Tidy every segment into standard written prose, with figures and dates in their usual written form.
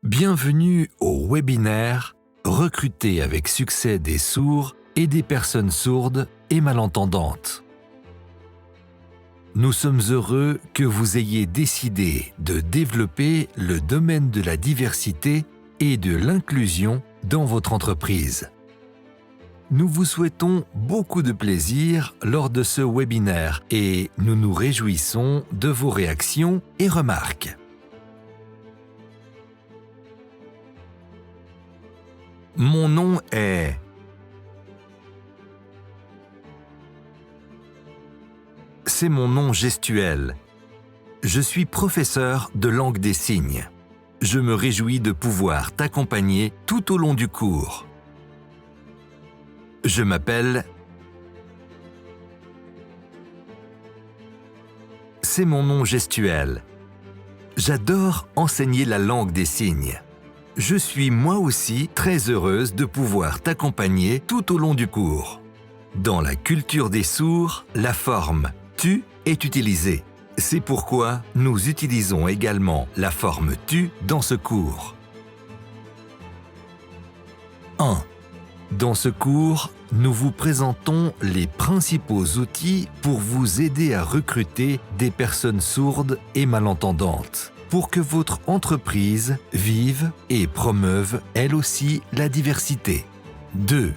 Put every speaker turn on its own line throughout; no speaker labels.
Bienvenue au webinaire « Recruter avec succès des sourds et des personnes sourdes et malentendantes ». Nous sommes heureux que vous ayez décidé de développer le domaine de la diversité et de l'inclusion dans votre entreprise. Nous vous souhaitons beaucoup de plaisir lors de ce webinaire et nous nous réjouissons de vos réactions et remarques. Mon nom est... C'est mon nom gestuel. Je suis professeur de langue des signes. Je me réjouis de pouvoir t'accompagner tout au long du cours. Je m'appelle... C'est mon nom gestuel. J'adore enseigner la langue des signes. Je suis moi aussi très heureuse de pouvoir t'accompagner tout au long du cours. Dans la culture des sourds, la forme « tu » est utilisée. C'est pourquoi nous utilisons également la forme « tu » dans ce cours. 1. Dans ce cours, nous vous présentons les principaux outils pour vous aider à recruter des personnes sourdes et malentendantes, pour que votre entreprise vive et promeuve elle aussi la diversité. 2.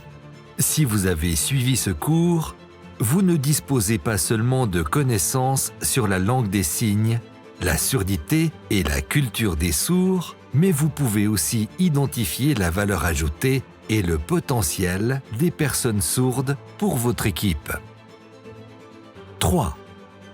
Si vous avez suivi ce cours, vous ne disposez pas seulement de connaissances sur la langue des signes, la surdité et la culture des sourds, mais vous pouvez aussi identifier la valeur ajoutée et le potentiel des personnes sourdes pour votre équipe. 3.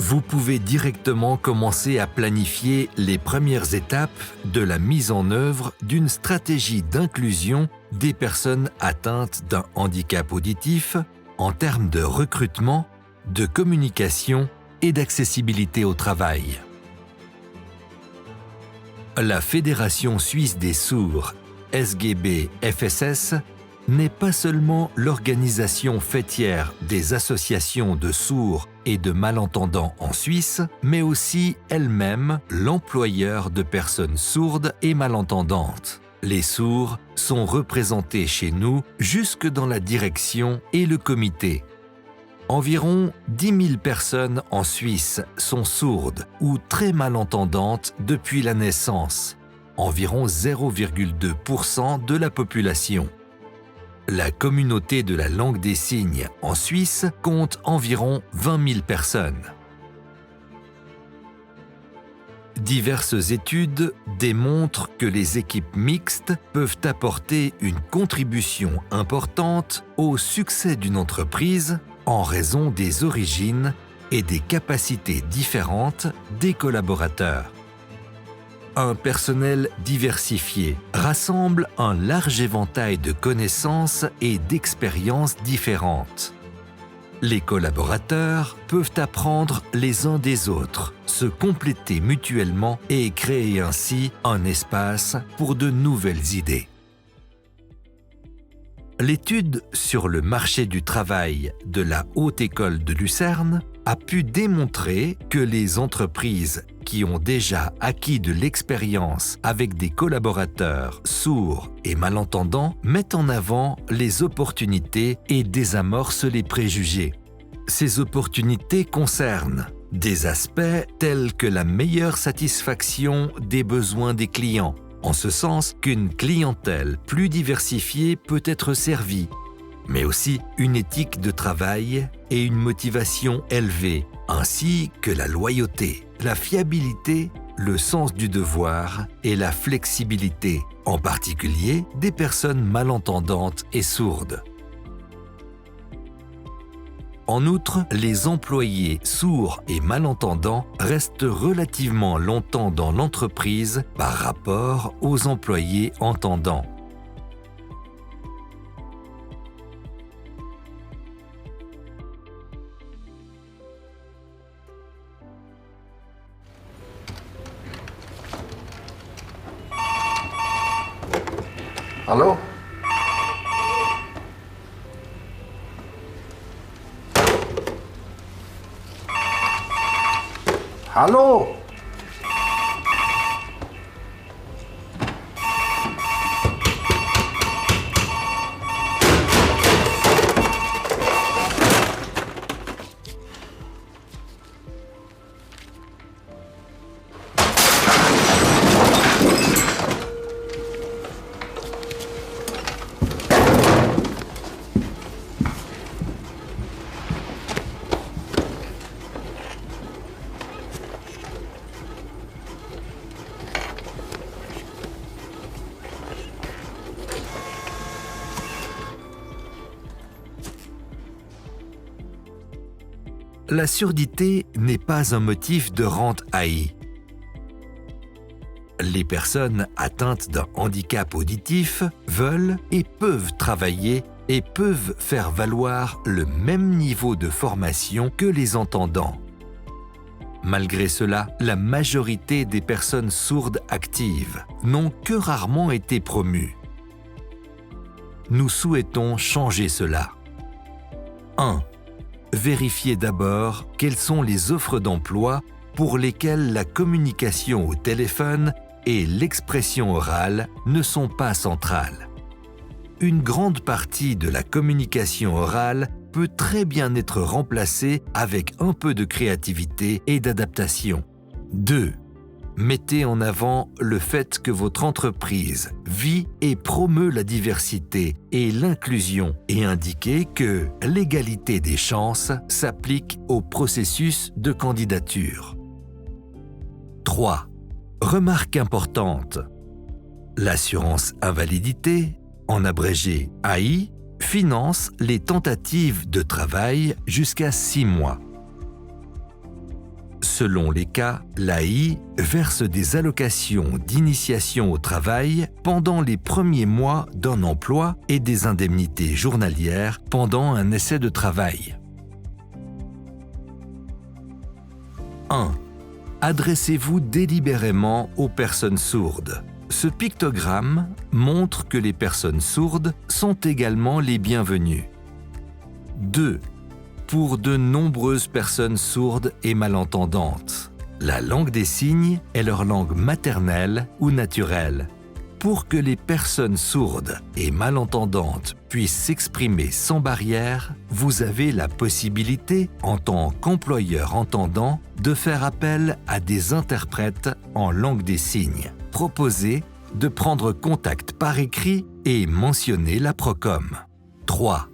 Vous pouvez directement commencer à planifier les premières étapes de la mise en œuvre d'une stratégie d'inclusion des personnes atteintes d'un handicap auditif en termes de recrutement, de communication et d'accessibilité au travail. La Fédération suisse des sourds, SGB-FSS, n'est pas seulement l'organisation fêtière des associations de sourds et de malentendants en Suisse, mais aussi elle-même l'employeur de personnes sourdes et malentendantes. Les sourds sont représentés chez nous jusque dans la direction et le comité. Environ 10 000 personnes en Suisse sont sourdes ou très malentendantes depuis la naissance, environ 0,2% de la population. La communauté de la langue des signes en Suisse compte environ 20 000 personnes. Diverses études démontrent que les équipes mixtes peuvent apporter une contribution importante au succès d'une entreprise en raison des origines et des capacités différentes des collaborateurs. Un personnel diversifié rassemble un large éventail de connaissances et d'expériences différentes. Les collaborateurs peuvent apprendre les uns des autres, se compléter mutuellement et créer ainsi un espace pour de nouvelles idées. L'étude sur le marché du travail de la Haute École de Lucerne a pu démontrer que les entreprises qui ont déjà acquis de l'expérience avec des collaborateurs sourds et malentendants mettent en avant les opportunités et désamorcent les préjugés. Ces opportunités concernent des aspects tels que la meilleure satisfaction des besoins des clients, en ce sens qu'une clientèle plus diversifiée peut être servie, mais aussi une éthique de travail et une motivation élevée, ainsi que la loyauté, la fiabilité, le sens du devoir et la flexibilité, en particulier des personnes malentendantes et sourdes. En outre, les employés sourds et malentendants restent relativement longtemps dans l'entreprise par rapport aux employés entendants.
Allô? Allô?
La surdité n'est pas un motif de rente haï. Les personnes atteintes d'un handicap auditif veulent et peuvent travailler et peuvent faire valoir le même niveau de formation que les entendants. Malgré cela, la majorité des personnes sourdes actives n'ont que rarement été promues. Nous souhaitons changer cela. 1. Vérifiez d'abord quelles sont les offres d'emploi pour lesquelles la communication au téléphone et l'expression orale ne sont pas centrales. Une grande partie de la communication orale peut très bien être remplacée avec un peu de créativité et d'adaptation. 2. Mettez en avant le fait que votre entreprise vit et promeut la diversité et l'inclusion et indiquez que l'égalité des chances s'applique au processus de candidature. 3. Remarque importante. L'assurance invalidité, en abrégé AI, finance les tentatives de travail jusqu'à 6 mois. Selon les cas, l'AI verse des allocations d'initiation au travail pendant les premiers mois d'un emploi et des indemnités journalières pendant un essai de travail. 1. Adressez-vous délibérément aux personnes sourdes. Ce pictogramme montre que les personnes sourdes sont également les bienvenues. 2. Pour de nombreuses personnes sourdes et malentendantes, la langue des signes est leur langue maternelle ou naturelle. Pour que les personnes sourdes et malentendantes puissent s'exprimer sans barrière, vous avez la possibilité, en tant qu'employeur entendant, de faire appel à des interprètes en langue des signes. Proposez de prendre contact par écrit et mentionner la Procom. 3.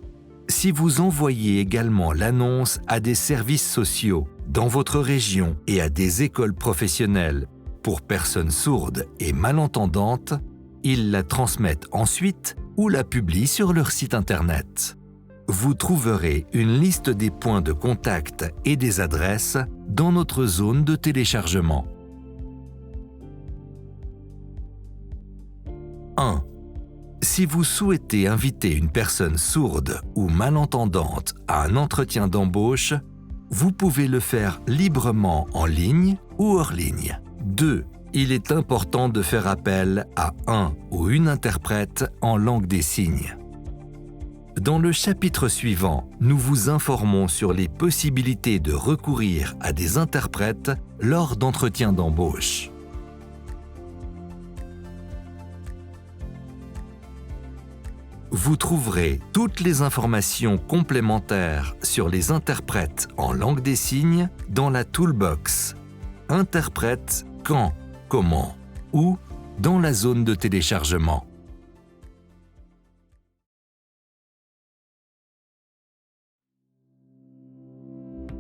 Si vous envoyez également l'annonce à des services sociaux dans votre région et à des écoles professionnelles pour personnes sourdes et malentendantes, ils la transmettent ensuite ou la publient sur leur site Internet. Vous trouverez une liste des points de contact et des adresses dans notre zone de téléchargement. 1. Si vous souhaitez inviter une personne sourde ou malentendante à un entretien d'embauche, vous pouvez le faire librement en ligne ou hors ligne. 2. Il est important de faire appel à un ou une interprète en langue des signes. Dans le chapitre suivant, nous vous informons sur les possibilités de recourir à des interprètes lors d'entretiens d'embauche. Vous trouverez toutes les informations complémentaires sur les interprètes en langue des signes dans la toolbox « Interprète quand, comment, où » dans la zone de téléchargement.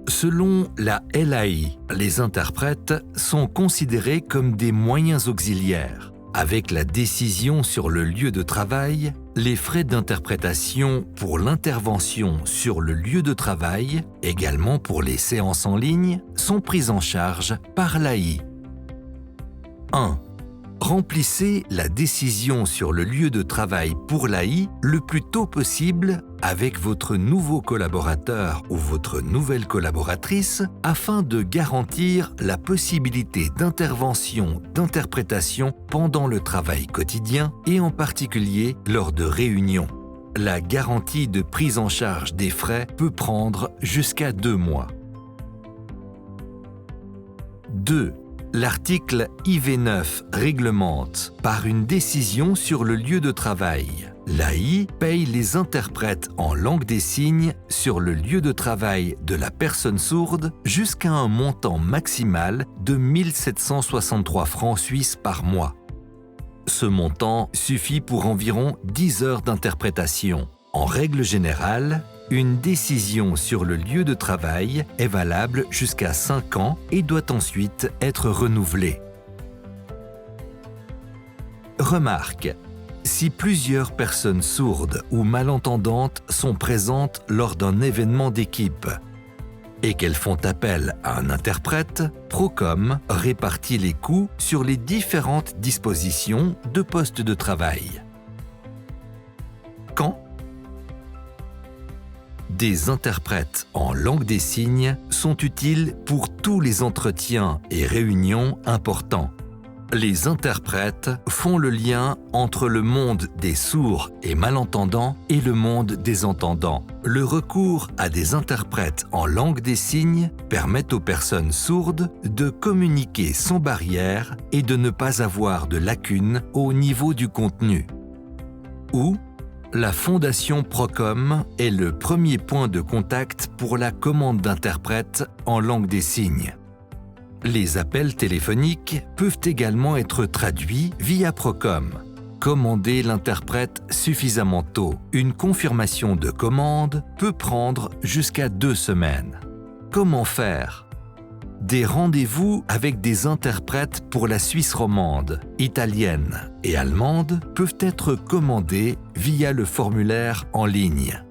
Selon la LAI, les interprètes sont considérés comme des moyens auxiliaires. Avec la décision sur le lieu de travail, les frais d'interprétation pour l'intervention sur le lieu de travail, également pour les séances en ligne, sont pris en charge par l'AI. 1. Remplissez la décision sur le lieu de travail pour l'AI le plus tôt possible avec votre nouveau collaborateur ou votre nouvelle collaboratrice afin de garantir la possibilité d'intervention, d'interprétation pendant le travail quotidien et en particulier lors de réunions. La garantie de prise en charge des frais peut prendre jusqu'à 2 mois. 2. L'article IV9 réglemente, par une décision sur le lieu de travail, l'AI paye les interprètes en langue des signes sur le lieu de travail de la personne sourde jusqu'à un montant maximal de 1 763 francs suisses par mois. Ce montant suffit pour environ 10 heures d'interprétation. En règle générale, une décision sur le lieu de travail est valable jusqu'à 5 ans et doit ensuite être renouvelée. Remarque: si plusieurs personnes sourdes ou malentendantes sont présentes lors d'un événement d'équipe, et qu'elles font appel à un interprète, Procom répartit les coûts sur les différentes dispositions de poste de travail. Quand des interprètes en langue des signes sont utiles pour tous les entretiens et réunions importants. Les interprètes font le lien entre le monde des sourds et malentendants et le monde des entendants. Le recours à des interprètes en langue des signes permet aux personnes sourdes de communiquer sans barrière et de ne pas avoir de lacunes au niveau du contenu. Ou la Fondation Procom est le premier point de contact pour la commande d'interprètes en langue des signes. Les appels téléphoniques peuvent également être traduits via Procom. Commandez l'interprète suffisamment tôt. Une confirmation de commande peut prendre jusqu'à 2 semaines. Comment faire ? Des rendez-vous avec des interprètes pour la Suisse romande, italienne et allemande peuvent être commandés via le formulaire en ligne.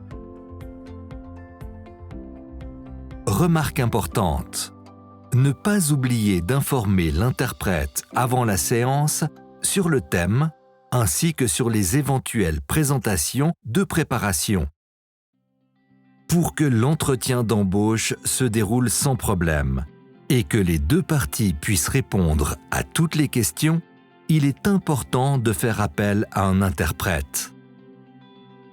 Remarque importante. Ne pas oublier d'informer l'interprète avant la séance sur le thème ainsi que sur les éventuelles présentations de préparation. Pour que l'entretien d'embauche se déroule sans problème et que les 2 parties puissent répondre à toutes les questions, il est important de faire appel à un interprète.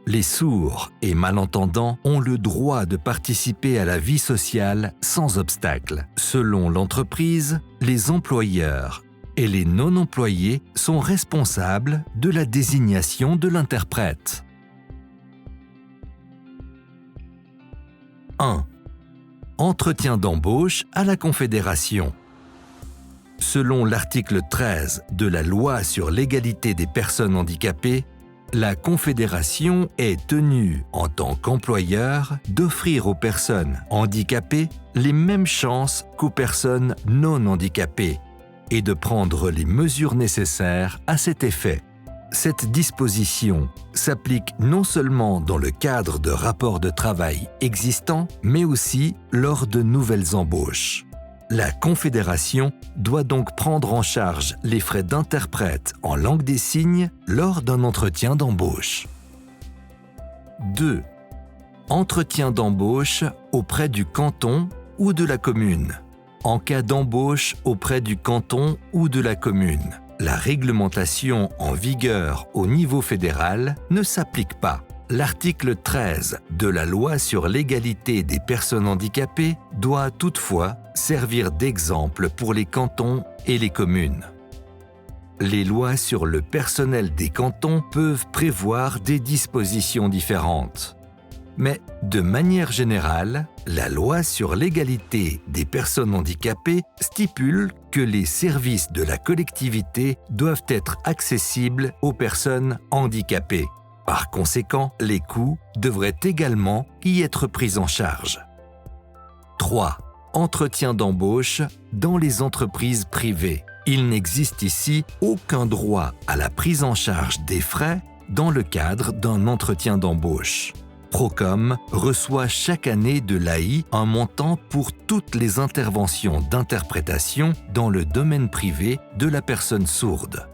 Les sourds et malentendants ont le droit de participer à la vie sociale sans obstacle. Selon l'entreprise, les employeurs et les non-employés sont responsables de la désignation de l'interprète. 1. Entretien d'embauche à la Confédération. Selon l'article 13 de la Loi sur l'égalité des personnes handicapées, la Confédération est tenue, en tant qu'employeur, d'offrir aux personnes handicapées les mêmes chances qu'aux personnes non handicapées et de prendre les mesures nécessaires à cet effet. Cette disposition s'applique non seulement dans le cadre de rapports de travail existants, mais aussi lors de nouvelles embauches. La Confédération doit donc prendre en charge les frais d'interprète en langue des signes lors d'un entretien d'embauche. 2. Entretien d'embauche auprès du canton ou de la commune. En cas d'embauche auprès du canton ou de la commune, la réglementation en vigueur au niveau fédéral ne s'applique pas. L'article 13 de la Loi sur l'égalité des personnes handicapées doit toutefois servir d'exemple pour les cantons et les communes. Les lois sur le personnel des cantons peuvent prévoir des dispositions différentes. Mais de manière générale, la Loi sur l'égalité des personnes handicapées stipule que les services de la collectivité doivent être accessibles aux personnes handicapées. Par conséquent, les coûts devraient également y être pris en charge. 3. Entretien d'embauche dans les entreprises privées. Il n'existe ici aucun droit à la prise en charge des frais dans le cadre d'un entretien d'embauche. Procom reçoit chaque année de l'AI un montant pour toutes les interventions d'interprétation dans le domaine privé de la personne sourde.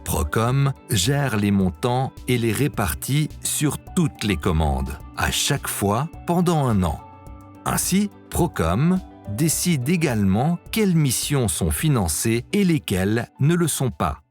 Procom gère les montants et les répartit sur toutes les commandes, à chaque fois pendant 1 an. Ainsi, Procom décide également quelles missions sont financées et lesquelles ne le sont pas.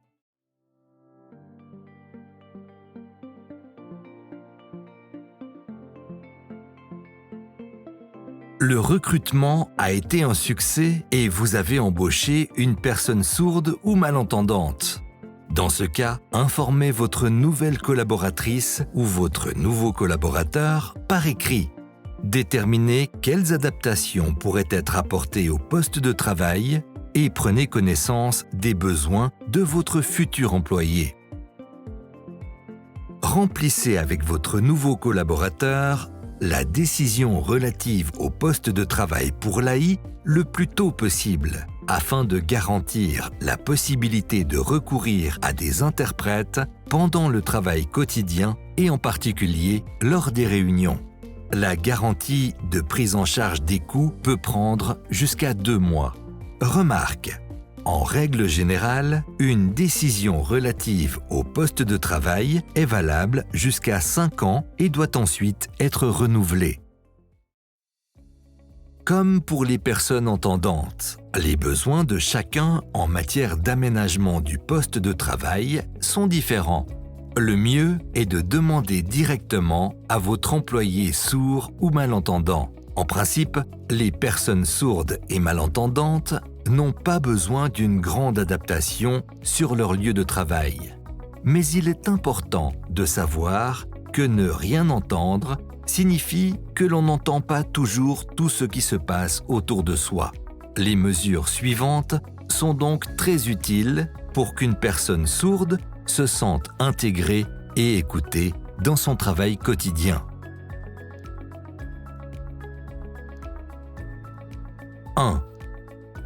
Le recrutement a été un succès et vous avez embauché une personne sourde ou malentendante. Dans ce cas, informez votre nouvelle collaboratrice ou votre nouveau collaborateur par écrit. Déterminez quelles adaptations pourraient être apportées au poste de travail et prenez connaissance des besoins de votre futur employé. Remplissez avec votre nouveau collaborateur la décision relative au poste de travail pour l'AI le plus tôt possible, afin de garantir la possibilité de recourir à des interprètes pendant le travail quotidien et en particulier lors des réunions. La garantie de prise en charge des coûts peut prendre jusqu'à 2 mois. Remarque, en règle générale, une décision relative au poste de travail est valable jusqu'à 5 ans et doit ensuite être renouvelée. Comme pour les personnes entendantes, les besoins de chacun en matière d'aménagement du poste de travail sont différents. Le mieux est de demander directement à votre employé sourd ou malentendant. En principe, les personnes sourdes et malentendantes n'ont pas besoin d'une grande adaptation sur leur lieu de travail. Mais il est important de savoir que ne rien entendre signifie que l'on n'entend pas toujours tout ce qui se passe autour de soi. Les mesures suivantes sont donc très utiles pour qu'une personne sourde se sente intégrée et écoutée dans son travail quotidien. 1.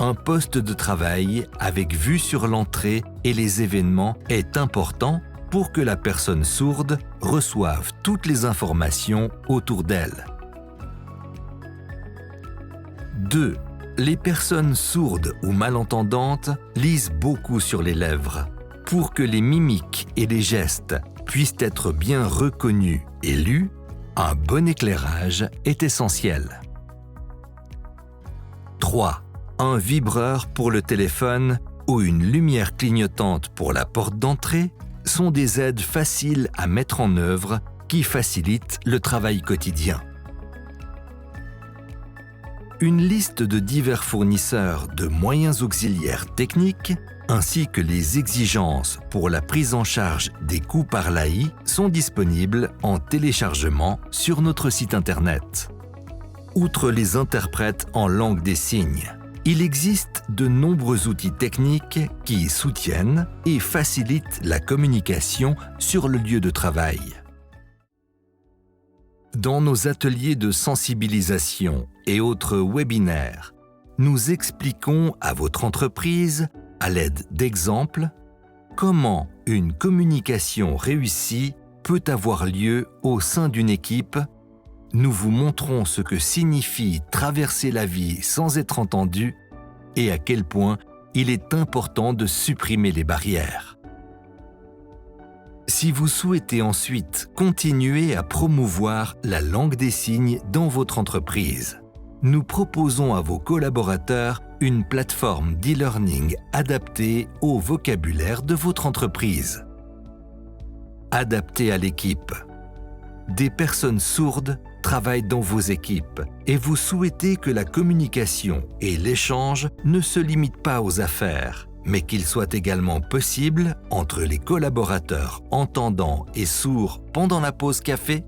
Un poste de travail avec vue sur l'entrée et les événements est important pour que la personne sourde reçoive toutes les informations autour d'elle. 2. Les personnes sourdes ou malentendantes lisent beaucoup sur les lèvres. Pour que les mimiques et les gestes puissent être bien reconnus et lus, un bon éclairage est essentiel. 3. Un vibreur pour le téléphone ou une lumière clignotante pour la porte d'entrée sont des aides faciles à mettre en œuvre qui facilitent le travail quotidien. Une liste de divers fournisseurs de moyens auxiliaires techniques ainsi que les exigences pour la prise en charge des coûts par l'AI sont disponibles en téléchargement sur notre site Internet. Outre les interprètes en langue des signes, il existe de nombreux outils techniques qui soutiennent et facilitent la communication sur le lieu de travail. Dans nos ateliers de sensibilisation et autres webinaires, nous expliquons à votre entreprise, à l'aide d'exemples, comment une communication réussie peut avoir lieu au sein d'une équipe. Nous vous montrons ce que signifie traverser la vie sans être entendu et à quel point il est important de supprimer les barrières. Si vous souhaitez ensuite continuer à promouvoir la langue des signes dans votre entreprise, nous proposons à vos collaborateurs une plateforme d'e-learning adaptée au vocabulaire de votre entreprise. Adaptée à l'équipe. Des personnes sourdes travaillent dans vos équipes et vous souhaitez que la communication et l'échange ne se limitent pas aux affaires, mais qu'il soit également possible entre les collaborateurs entendants et sourds pendant la pause café.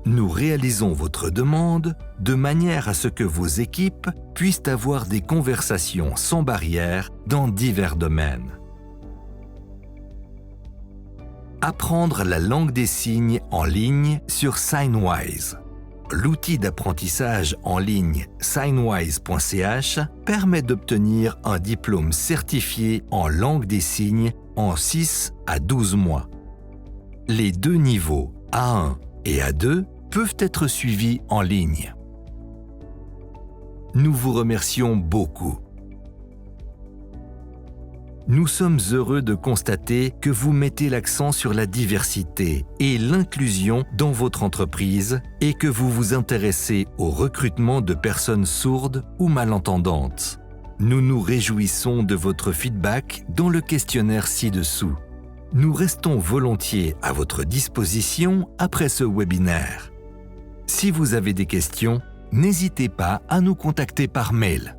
Nous réalisons votre demande de manière à ce que vos équipes puissent avoir des conversations sans barrière dans divers domaines. Apprendre la langue des signes en ligne sur Signwise. L'outil d'apprentissage en ligne signwise.ch permet d'obtenir un diplôme certifié en langue des signes en 6 à 12 mois. Les 2 niveaux A1 et A2 peuvent être suivis en ligne. Nous vous remercions beaucoup. Nous sommes heureux de constater que vous mettez l'accent sur la diversité et l'inclusion dans votre entreprise et que vous vous intéressez au recrutement de personnes sourdes ou malentendantes. Nous nous réjouissons de votre feedback dans le questionnaire ci-dessous. Nous restons volontiers à votre disposition après ce webinaire. Si vous avez des questions, n'hésitez pas à nous contacter par mail.